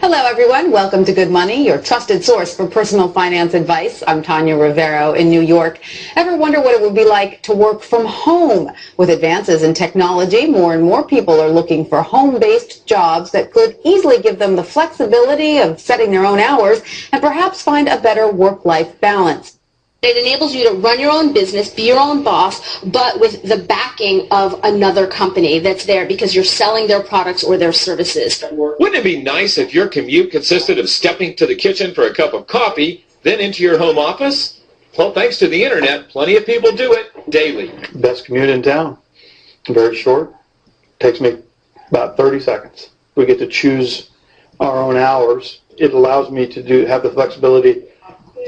Hello, everyone. Welcome to Good Money, your trusted source for personal finance advice. I'm Tanya Rivero in New York. Ever wonder what it would be like to work from home? With advances in technology, more and more people are looking for home-based jobs that could easily give them the flexibility of setting their own hours and perhaps find a better work-life balance. It enables you to run your own business, be your own boss, but with the backing of another company that's there because you're selling their products or their services. Wouldn't it be nice if your commute consisted of stepping to the kitchen for a cup of coffee, then into your home office? Well, thanks to the internet, plenty of people do it daily. Best commute in town. Very short. Takes me about 30 seconds. We get to choose our own hours. It allows me to have the flexibility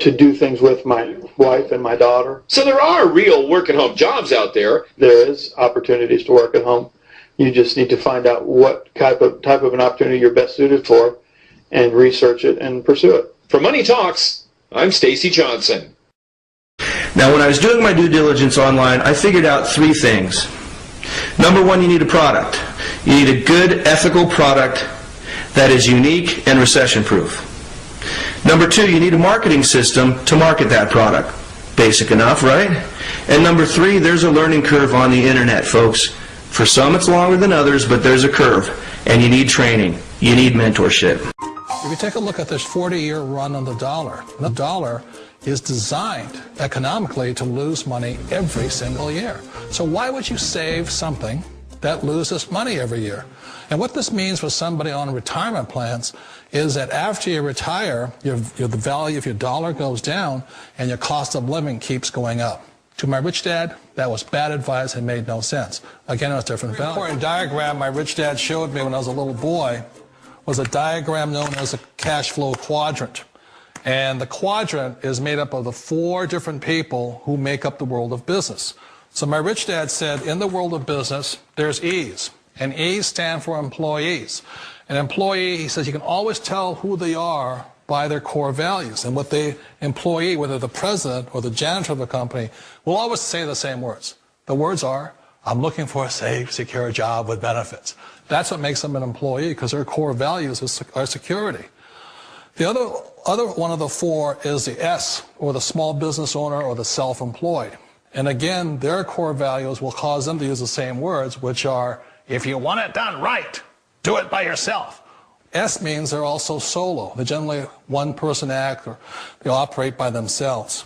to do things with my wife and my daughter. So there are real work-at-home jobs out there. There is opportunities to work at home. You just need to find out what type of an opportunity you're best suited for and research it and pursue it. For Money Talks, I'm Stacy Johnson. Now, when I was doing my due diligence online, I figured out three things. Number one, you need a product. You need a good, ethical product that is unique and recession-proof. Number two, you need a marketing system to market that product. Basic enough, right? And number three, there's a learning curve on the internet, folks. For some, it's longer than others, but there's a curve. And you need training. You need mentorship. If you take a look at this 40-year run on the dollar is designed economically to lose money every single year. So why would you save something that loses money every year? And what this means for somebody on retirement plans is that after you retire, the value of your dollar goes down and your cost of living keeps going up. To my rich dad, that was bad advice and made no sense. Again, it was different value. The important diagram my rich dad showed me when I was a little boy was a diagram known as a cash flow quadrant. And the quadrant is made up of the four different people who make up the world of business. So my rich dad said, in the world of business, there's E's. And E's stand for employees. An employee, he says, you can always tell who they are by their core values. And what the employee, whether the president or the janitor of the company, will always say the same words. The words are, I'm looking for a safe, secure job with benefits. That's what makes them an employee, because their core values are security. The other one of the four is the S, or the small business owner or the self-employed. And again, their core values will cause them to use the same words, which are, if you want it done right, do it by yourself. S means they're also solo. They're generally one-person act, or they operate by themselves.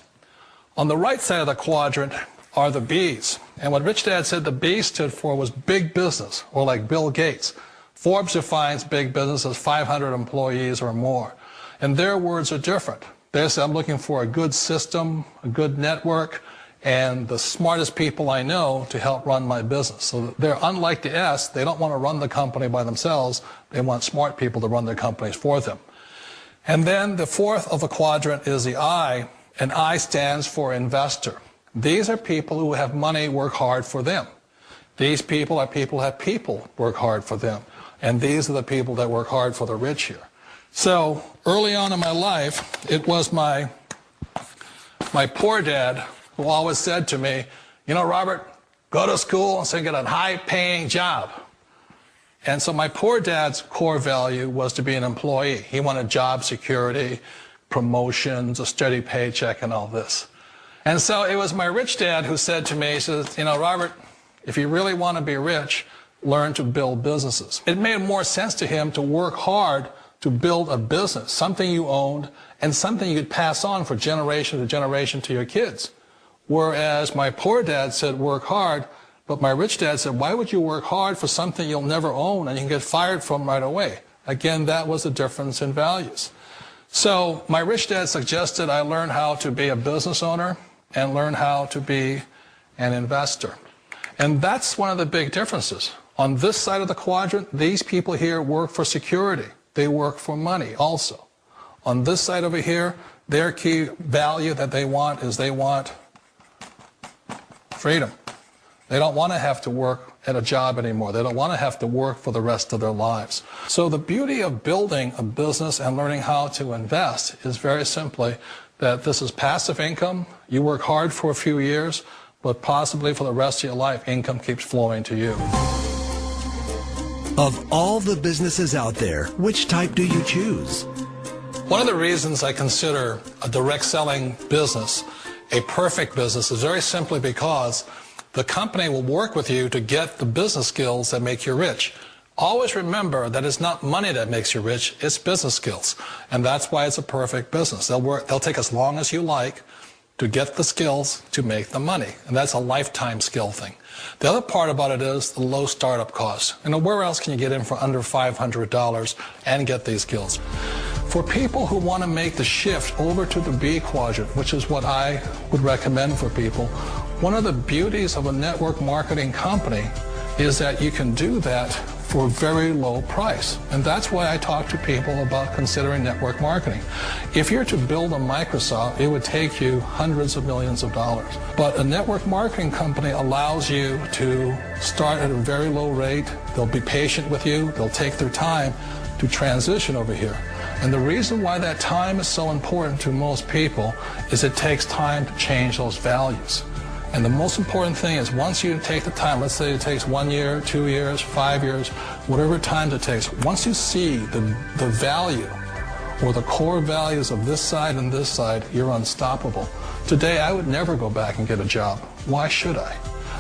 On the right side of the quadrant are the B's. And what Rich Dad said the B stood for was big business, or like Bill Gates. Forbes defines big business as 500 employees or more. And their words are different. They say, I'm looking for a good system, a good network, and the smartest people I know to help run my business. So they're unlike the S. They don't want to run the company by themselves. They want smart people to run their companies for them. And then the fourth of the quadrant is the I, and I stands for investor. These are people who have money work hard for them. These people are people who have people work hard for them. And these are the people that work hard for the rich here. So early on in my life, it was my poor dad who always said to me, you know, Robert, go to school and so get a high-paying job. And so my poor dad's core value was to be an employee. He wanted job security, promotions, a steady paycheck, and all this. And so it was my rich dad who said to me, he says, you know, Robert, if you really want to be rich, learn to build businesses. It made more sense to him to work hard to build a business, something you owned, and something you could pass on for generation to generation to your kids. Whereas my poor dad said work hard, but my rich dad said, why would you work hard for something you'll never own and you can get fired from right away? Again, that was the difference in values. So my rich dad suggested I learn how to be a business owner and learn how to be an investor. And that's one of the big differences. On this side of the quadrant, these people here work for security. They work for money also. On this side over here, their key value that they want is they want freedom. They don't want to have to work at a job anymore. They don't want to have to work for the rest of their lives. So the beauty of building a business and learning how to invest is very simply that this is passive income. You work hard for a few years, but possibly for the rest of your life, income keeps flowing to you. Of all the businesses out there, which type do you choose? One of the reasons I consider a direct selling business a perfect business is very simply because the company will work with you to get the business skills that make you rich. Always remember that it's not money that makes you rich, it's business skills. And that's why it's a perfect business. They'll take as long as you like to get the skills to make the money. And that's a lifetime skill thing. The other part about it is the low startup cost. Where else can you get in for under $500 and get these skills? For people who want to make the shift over to the B quadrant, which is what I would recommend for people, one of the beauties of a network marketing company is that you can do that for a very low price. And that's why I talk to people about considering network marketing. If you're to build a Microsoft, it would take you hundreds of millions of dollars. But a network marketing company allows you to start at a very low rate. They'll be patient with you. They'll take their time to transition over here. And the reason why that time is so important to most people is it takes time to change those values. And the most important thing is once you take the time, let's say it takes 1 year, 2 years, 5 years, whatever time it takes, once you see the value or the core values of this side and this side, you're unstoppable. Today, I would never go back and get a job. Why should I?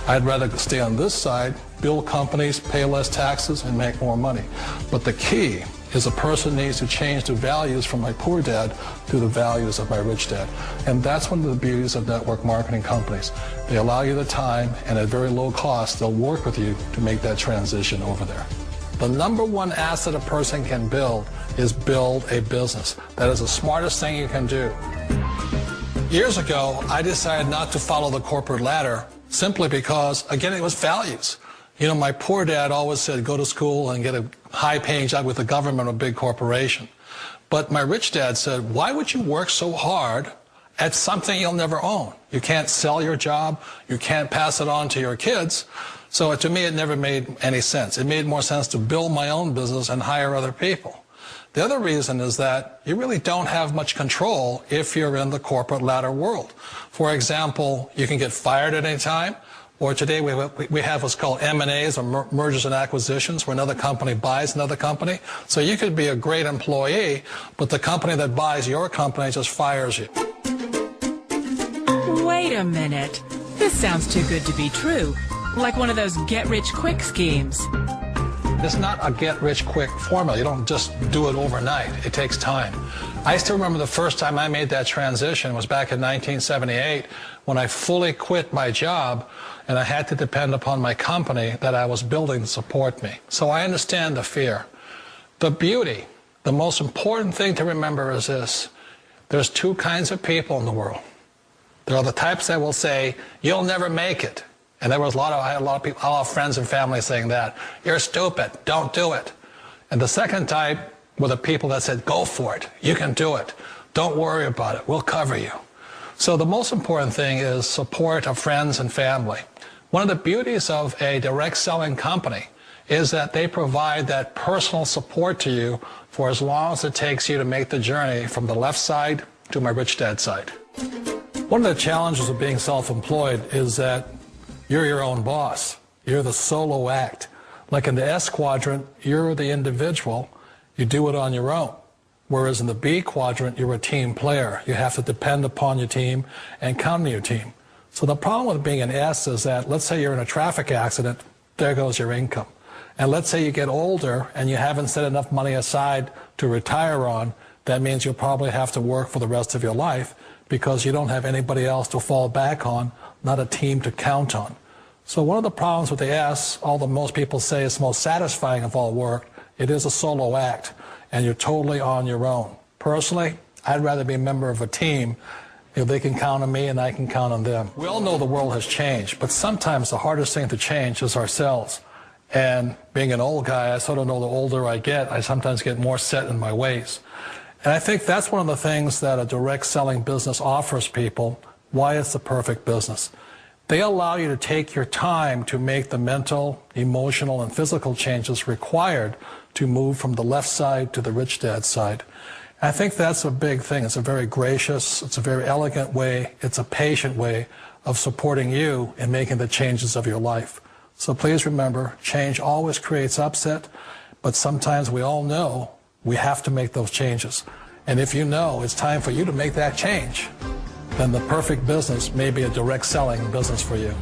I'd rather stay on this side, build companies, pay less taxes, and make more money. But the key is a person needs to change the values from my poor dad to the values of my rich dad. And that's one of the beauties of network marketing companies. They allow you the time, and at very low cost, they'll work with you to make that transition over there. The number one asset a person can build is build a business. That is the smartest thing you can do. Years ago, I decided not to follow the corporate ladder simply because, again, it was values. My poor dad always said, go to school and get a high-paying job with the government or a big corporation. But my rich dad said, why would you work so hard at something you'll never own? You can't sell your job. You can't pass it on to your kids. So to me, it never made any sense. It made more sense to build my own business and hire other people. The other reason is that you really don't have much control if you're in the corporate ladder world. For example, you can get fired at any time. Or today we have what's called M&As, or mergers and acquisitions, where another company buys another company. So you could be a great employee, but the company that buys your company just fires you. Wait a minute. This sounds too good to be true. Like one of those get-rich-quick schemes. It's not a get-rich-quick formula. You don't just do it overnight. It takes time. I still remember the first time I made that transition was back in 1978 when I fully quit my job and I had to depend upon my company that I was building to support me. So I understand the fear. The beauty, the most important thing to remember is this. There's two kinds of people in the world. There are the types that will say, you'll never make it. And I had a lot of people, a lot of friends and family saying that. You're stupid, don't do it. And the second type were the people that said, go for it, you can do it. Don't worry about it, we'll cover you. So the most important thing is support of friends and family. One of the beauties of a direct selling company is that they provide that personal support to you for as long as it takes you to make the journey from the left side to my rich dad side. One of the challenges of being self-employed is that you're your own boss. You're the solo act. Like in the S quadrant, you're the individual. You do it on your own. Whereas in the B quadrant, you're a team player. You have to depend upon your team and count on your team. So the problem with being an S is that, let's say you're in a traffic accident, there goes your income. And let's say you get older and you haven't set enough money aside to retire on, that means you'll probably have to work for the rest of your life because you don't have anybody else to fall back on, not a team to count on. So one of the problems with the S, although most people say it's the most satisfying of all work, it is a solo act, and you're totally on your own. Personally, I'd rather be a member of a team if they can count on me and I can count on them. We all know the world has changed, but sometimes the hardest thing to change is ourselves. And being an old guy, I sort of know the older I get, I sometimes get more set in my ways. And I think that's one of the things that a direct selling business offers people, why it's the perfect business. They allow you to take your time to make the mental, emotional, and physical changes required to move from the left side to the rich dad side. I think that's a big thing. It's a very gracious, it's a very elegant way, it's a patient way of supporting you in making the changes of your life. So please remember, change always creates upset, but sometimes we all know we have to make those changes. And if you know it's time for you to make that change, then the perfect business may be a direct selling business for you.